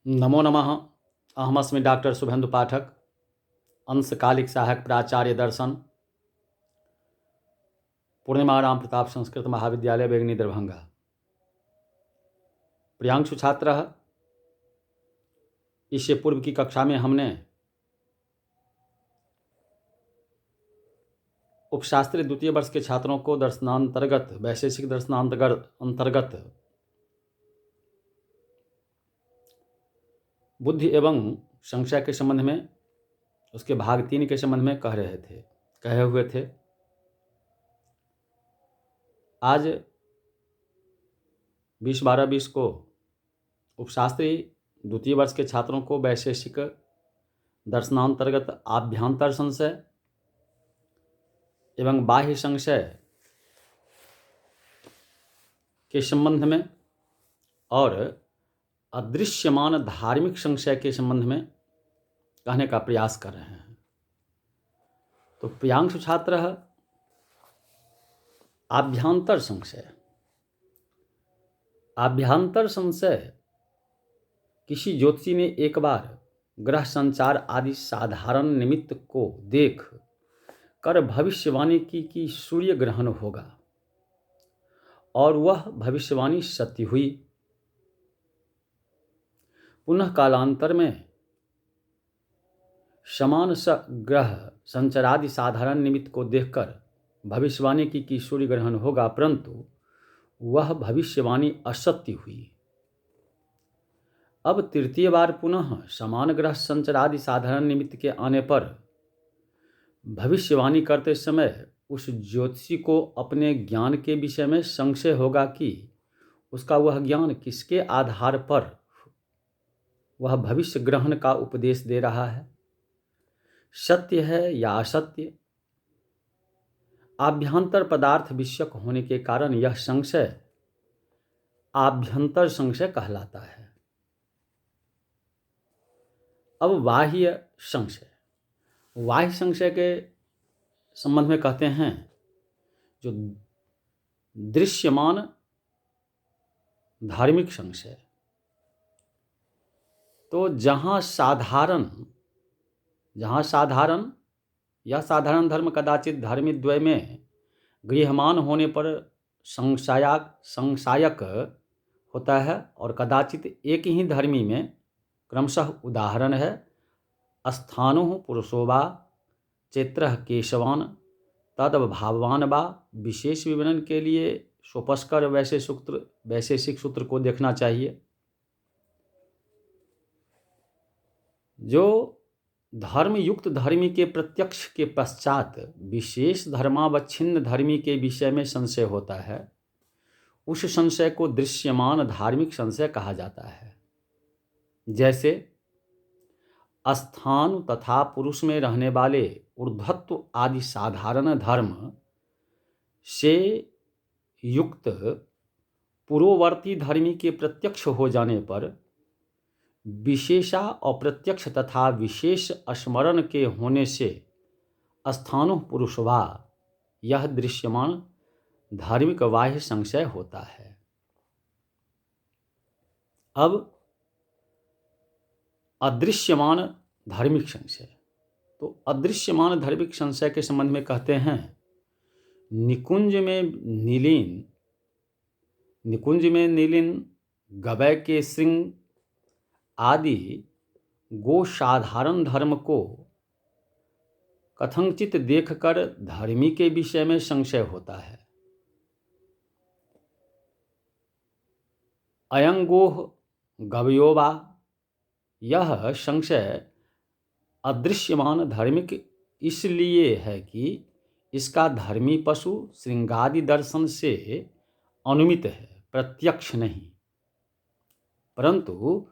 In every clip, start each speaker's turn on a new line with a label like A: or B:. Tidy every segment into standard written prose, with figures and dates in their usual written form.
A: नमो नमः। अहमस्मि डॉक्टर शुभेन्दु पाठक, अंशकालिक सहायक प्राचार्य दर्शन, पूर्णिमा राम प्रताप संस्कृत महाविद्यालय बेगनी दरभंगा। प्रियांशु छात्रः, इससे पूर्व की कक्षा में हमने उपशास्त्री द्वितीय वर्ष के छात्रों को दर्शनांतर्गत वैशेषिक दर्शनांतर्गत बुद्धि एवं संशय के संबंध में, उसके भाग 3 के संबंध में कहे हुए थे। आज 20/12/20 को उपशास्त्री द्वितीय वर्ष के छात्रों को वैशेषिक दर्शनांतर्गत आभ्यंतर संशय एवं बाह्य संशय के संबंध में और अदृश्यमान धार्मिक संशय के संबंध में कहने का प्रयास कर रहे हैं। तो प्रियांशु छात्र, आभ्यंतर संशय किसी ज्योतिषी ने एक बार ग्रह संचार आदि साधारण निमित्त को देख कर भविष्यवाणी की कि सूर्य ग्रहण होगा, और वह भविष्यवाणी सत्य हुई। पुनः कालांतर में समान ग्रह संचारादि साधारण निमित्त को देखकर भविष्यवाणी की कि सूर्य ग्रहण होगा, परंतु वह भविष्यवाणी असत्य हुई। अब तृतीय बार पुनः समान ग्रह संचारादि साधारण निमित्त के आने पर भविष्यवाणी करते समय उस ज्योतिषी को अपने ज्ञान के विषय में संशय होगा कि उसका वह ज्ञान किसके आधार पर वह भविष्य ग्रहण का उपदेश दे रहा है, सत्य है या असत्य। आभ्यंतर पदार्थ विषयक होने के कारण यह संशय आभ्यंतर संशय कहलाता है। अब बाह्य संशय के संबंध में कहते हैं, जो दृश्यमान धार्मिक संशय। तो जहाँ साधारण या साधारण धर्म कदाचित धर्मद्वय में गृह्यमान होने पर संशयक होता है, और कदाचित एक ही धर्मी में क्रमशः। उदाहरण है स्थाणु पुरुषो वा चैत्र केशवान तदभावान वा। विशेष विवरण के लिए सोपस्कर वैशेषिक सूत्र को देखना चाहिए। जो धर्म युक्त धर्मी के प्रत्यक्ष के पश्चात विशेष धर्मावच्छिन्न धर्मी के विषय में संशय होता है, उस संशय को दृश्यमान धार्मिक संशय कहा जाता है। जैसे स्थान तथा पुरुष में रहने वाले ऊर्ध्वत्व आदि साधारण धर्म से युक्त पूर्ववर्ती धर्मी के प्रत्यक्ष हो जाने पर विशेषा अप्रत्यक्ष तथा विशेष स्मरण के होने से स्थाणु पुरुषवा, यह दृश्यमान धार्मिक बाह्य संशय होता है। अब अदृश्यमान धार्मिक संशय। तो अदृश्यमान धार्मिक संशय के संबंध में कहते हैं, निकुंज में गवय के श्रृंग आदि गो साधारण धर्म को कथंचित देखकर धर्मी के विषय में संशय होता है। अयंगोह गवयोवा, यह संशय अदृश्यमान धार्मिक इसलिए है कि इसका धर्मी पशु श्रृंगादि दर्शन से अनुमित है, प्रत्यक्ष नहीं। परंतु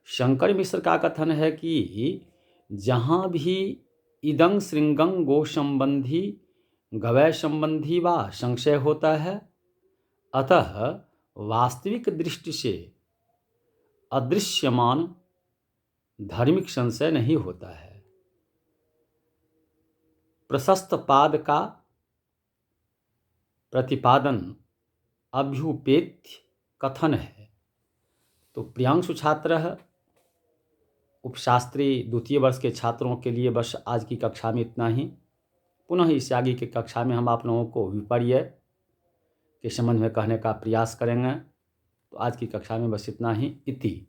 A: शंकर मिश्र का कथन है कि जहाँ भी इदं श्रृंगं गो संबंधी गवय संबंधी वा संशय होता है, अतः वास्तविक दृष्टि से अदृश्यमान धार्मिक संशय नहीं होता है। प्रशस्त पाद का प्रतिपादन अभ्युपेत्य कथन है। तो प्रियांशु छात्र, उपशास्त्री द्वितीय वर्ष के छात्रों के लिए बस आज की कक्षा में इतना ही। पुनः इस आगे की कक्षा में हम आप लोगों को विपर्य के संबंध में कहने का प्रयास करेंगे। तो आज की कक्षा में बस इतना ही। इति।